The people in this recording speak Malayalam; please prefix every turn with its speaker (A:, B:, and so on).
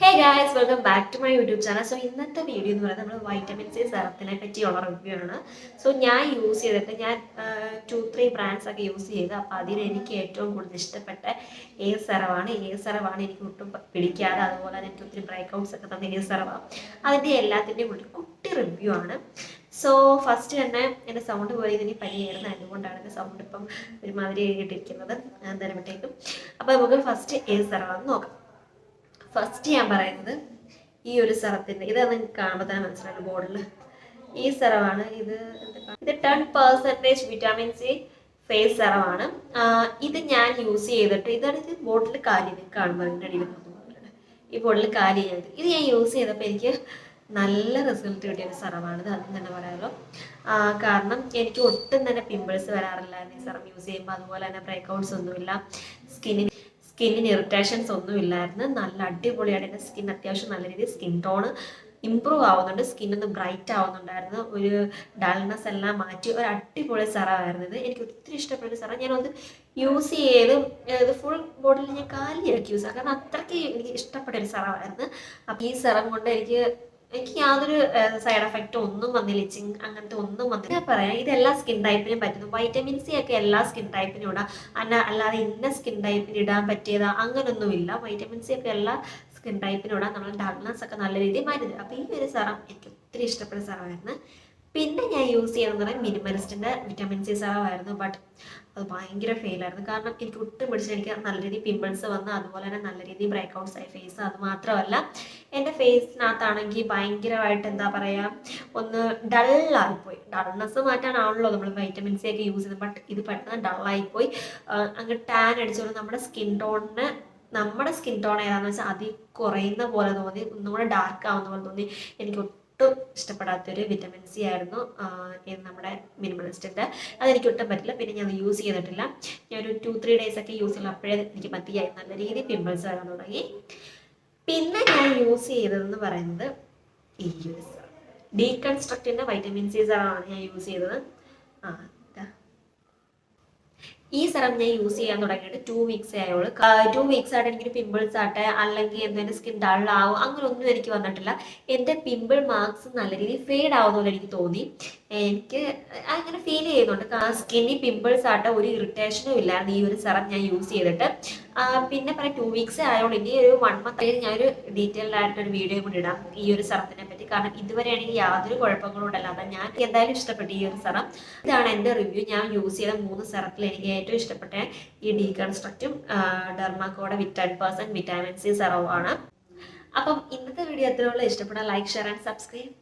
A: Hey guys, welcome back to my YouTube channel. So ഇന്നത്തെ വീഡിയോ എന്ന് പറയുന്നത് നമ്മൾ വൈറ്റമിൻ സി സെറത്തിനെ പറ്റിയുള്ള റിവ്യൂ ആണ്. സോ ഞാൻ യൂസ് ചെയ്തിട്ട് ഞാൻ 2-3 ബ്രാൻഡ്സ് ഒക്കെ യൂസ് ചെയ്ത് അപ്പോൾ അതിൽ എനിക്ക് ഏറ്റവും കൂടുതൽ ഇഷ്ടപ്പെട്ട സെറമാണ്. സെറമാണ് എനിക്ക് ഒട്ടും പിടിക്കാതെ, അതുപോലെ തന്നെ എനിക്ക് ഒത്തിരി ബ്രേക്ക്ഔട്ട്സ് ഒക്കെ തന്ന സെറവാണ്. അതിൻ്റെ എല്ലാത്തിൻ്റെയും ഒരു കുട്ടി റിവ്യൂ ആണ്. സോ ഫസ്റ്റ് തന്നെ എൻ്റെ സൗണ്ട് പോലെ ഇതിന് പനിയായിരുന്നു, അതുകൊണ്ടാണ് എൻ്റെ സൗണ്ട് ഇപ്പം ഒരുമാതിരി ആയിട്ടിരിക്കുന്നത് തരുമ്പോഴത്തേക്കും. അപ്പോൾ നമുക്ക് ഫസ്റ്റ് സെറവാന്ന് നോക്കാം. ഫസ്റ്റ് ഞാൻ പറയുന്നത് ഈ ഒരു സെറത്തിൻ്റെ ഇത് നിങ്ങൾക്ക് കാണുമ്പോൾ തന്നെ മനസ്സിലാവും ബോർഡിൽ ഈ സെറമാണ്. ഇത് 10% വിറ്റാമിൻ സി ഫേസ് സെറമാണ്. ഇത് ഞാൻ യൂസ് ചെയ്തിട്ട് ഇതാണ് ബോർഡിൽ കാലി കാണുമ്പോൾ ഈ ബോർഡിൽ കാലി ഇത് ഞാൻ യൂസ് ചെയ്തപ്പോൾ എനിക്ക് നല്ല റിസൾട്ട് കിട്ടിയൊരു സെറമാണിത്, അതും തന്നെ പറയാമല്ലോ. കാരണം എനിക്ക് ഒട്ടും തന്നെ പിമ്പിൾസ് വരാറില്ലായിരുന്നു ഈ സെറം യൂസ് ചെയ്യുമ്പോൾ. അതുപോലെ തന്നെ ബ്രേക്ക്ഔട്ട്സ് ഒന്നുമില്ല, സ്കിന്നിന് ഇറിറ്റേഷൻസ് ഒന്നും ഇല്ലായിരുന്നു. നല്ല അടിപൊളിയായിട്ട് എൻ്റെ സ്കിൻ അത്യാവശ്യം നല്ല രീതിയിൽ സ്കിൻ ടോൺ ഇമ്പ്രൂവ് ആവുന്നുണ്ട്, സ്കിന്നൊന്ന് ബ്രൈറ്റ് ആവുന്നുണ്ടായിരുന്നു. ഒരു ഡൾനെസ് എല്ലാം മാറ്റി ഒരു അടിപൊളി സെറമായിരുന്നു ഇത്. എനിക്ക് ഒത്തിരി ഇഷ്ടപ്പെട്ട സെറം. ഞാനത് യൂസ് ചെയ്ത് ഇത് ഫുൾ ബോട്ടിൽ ഞാൻ കാലിയാക്കി യൂസ് ആക്കാം, കാരണം അത്രയ്ക്ക് എനിക്ക് ഇഷ്ടപ്പെട്ട ഒരു സെറമായിരുന്നു. അപ്പോൾ ഈ സെറം കൊണ്ട് എനിക്ക് യാതൊരു സൈഡ് എഫക്റ്റ് ഒന്നും വന്നില്ല, ഇച്ചിങ് അങ്ങനത്തെ ഒന്നും വന്നില്ല. ഞാൻ പറയാം, ഇത് എല്ലാ സ്കിൻ ടൈപ്പിനും പറ്റുന്നു. വൈറ്റമിൻ സി ഒക്കെ എല്ലാ സ്കിൻ ടൈപ്പിനും ഇടാം, അല്ലാതെ ഇന്ന സ്കിൻ ടൈപ്പിന് ഇടാൻ പറ്റിയതാ അങ്ങനൊന്നുമില്ല. വൈറ്റമിൻ സി ഒക്കെ എല്ലാ സ്കിൻ ടൈപ്പിനും ഇടാം, നമ്മൾ ഡൾനെസ് ഒക്കെ നല്ല രീതിയിൽ മാറ്റുന്നത്. അപ്പോൾ ഈ ഒരു സെറം എനിക്ക് ഒത്തിരി ഇഷ്ടപ്പെട്ട സെറമായിരുന്നു. പിന്നെ ഞാൻ യൂസ് ചെയ്യുന്നത് പറഞ്ഞാൽ മിനിമലിസ്റ്റിൻ്റെ വിറ്റാമിൻ സി സെറമായിരുന്നു. ബട്ട് അത് ഭയങ്കര ഫെയിലായിരുന്നു, കാരണം എനിക്ക് ഒട്ടും പിടിച്ചിട്ട് എനിക്ക് നല്ല രീതിയിൽ പിമ്പിൾസ് വന്ന്, അതുപോലെ തന്നെ നല്ല രീതിയിൽ ബ്രേക്ക്ഔട്ട്സ് ആയി ഫേസ്. അത് മാത്രമല്ല എൻ്റെ ഫേസിനകത്താണെങ്കിൽ ഭയങ്കരമായിട്ട് എന്താ പറയുക, ഒന്ന് ഡള്ളായിപ്പോയി. ഡൾനെസ് മാറ്റാനാണല്ലോ നമ്മൾ വൈറ്റമിൻ സി ഒക്കെ യൂസ് ചെയ്യുന്നത്, ബട്ട് ഇത് പെട്ടെന്ന് ഡള്ളായിപ്പോയി. അങ്ങ് ടാൻ അടിച്ചോണ്ട് നമ്മുടെ സ്കിൻ ടോൺ ഏതാണെന്ന് വെച്ചാൽ അതിൽ കുറയുന്ന പോലെ തോന്നി, ഒന്നുകൂടെ ഡാർക്ക് ആവുന്ന പോലെ തോന്നി. എനിക്ക് ഒട്ടും ഇഷ്ടപ്പെടാത്തൊരു വിറ്റമിൻ സി ആയിരുന്നു നമ്മുടെ മിനിമലിസ്റ്റിൻ്റെ. അതെനിക്ക് ഒട്ടും പറ്റില്ല. പിന്നെ ഞാൻ യൂസ് ചെയ്തിട്ടില്ല. ഞാനൊരു 2-3 ഡേയ്സ് ഒക്കെ യൂസ് ചെയ്യില്ല, അപ്പോഴേ എനിക്ക് മതിയായി, നല്ല രീതിയിൽ പിമ്പിൾസ് വരാൻ തുടങ്ങി. പിന്നെ ഞാൻ യൂസ് ചെയ്തതെന്ന് പറയുന്നത് ഈ ഒരു ഡീകൺസ്ട്രക്റ്റിൻ്റെ വൈറ്റമിൻ സി സെറമാണ് ഞാൻ യൂസ് ചെയ്തത്. ഈ സെറം ഞാൻ യൂസ് ചെയ്യാൻ തുടങ്ങിയിട്ട് 2 വീക്സേ ആയുള്ളൂ. 2 വീക്സ് ആയിട്ട് എനിക്കൊരു പിമ്പിൾസ് ആട്ടെ അല്ലെങ്കിൽ എന്തെങ്കിലും സ്കിൻ ഡള്ളാവും അങ്ങനെ ഒന്നും എനിക്ക് വന്നിട്ടില്ല. എൻ്റെ പിമ്പിൾ മാർക്സ് നല്ല രീതിയിൽ ഫെയ്ഡ് ആവുന്ന പോലെ എനിക്ക് തോന്നി. എനിക്ക് അങ്ങനെ ഫീൽ ചെയ്യുന്നുണ്ട്. സ്കിന്നി പിമ്പിൾസ് ആട്ടെ ഒരു ഇറിറ്റേഷനും ഇല്ലായിരുന്നു ഈ ഒരു സെറം ഞാൻ യൂസ് ചെയ്തിട്ട്. പിന്നെ പറയാം, 2 വീക്സേ ആയതുകൊണ്ട് ഇനി ഒരു 1 മന്ത് ഞാനൊരു ഡീറ്റെയിൽഡ് ആയിട്ടൊരു വീഡിയോ കൂടി ഇടാം ഈ ഒരു സെറത്തിനെ പറ്റി. കാരണം ഇതുവരെ എനിക്ക് യാതൊരു കുഴപ്പങ്ങളും ഉണ്ടല്ല. അപ്പം ഞാൻ എന്തായാലും ഇഷ്ടപ്പെട്ടു ഈ ഒരു സെറം. ഇതാണ് എൻ്റെ റിവ്യൂ. ഞാൻ യൂസ് ചെയ്ത 3 സെറത്തിൽ എനിക്ക് ഏറ്റവും ഇഷ്ടപ്പെട്ട ഈ ഡീകൺസ്ട്രക്റ്റും ഡെർമാക്കോയുടെ 10% വിറ്റാമിൻ സി സെറവുമാണ്. അപ്പം ഇന്നത്തെ വീഡിയോ എത്രയുള്ള ഇഷ്ടപ്പെടാൻ ലൈക്ക്, ഷെയർ ആൻഡ് സബ്സ്ക്രൈബ്.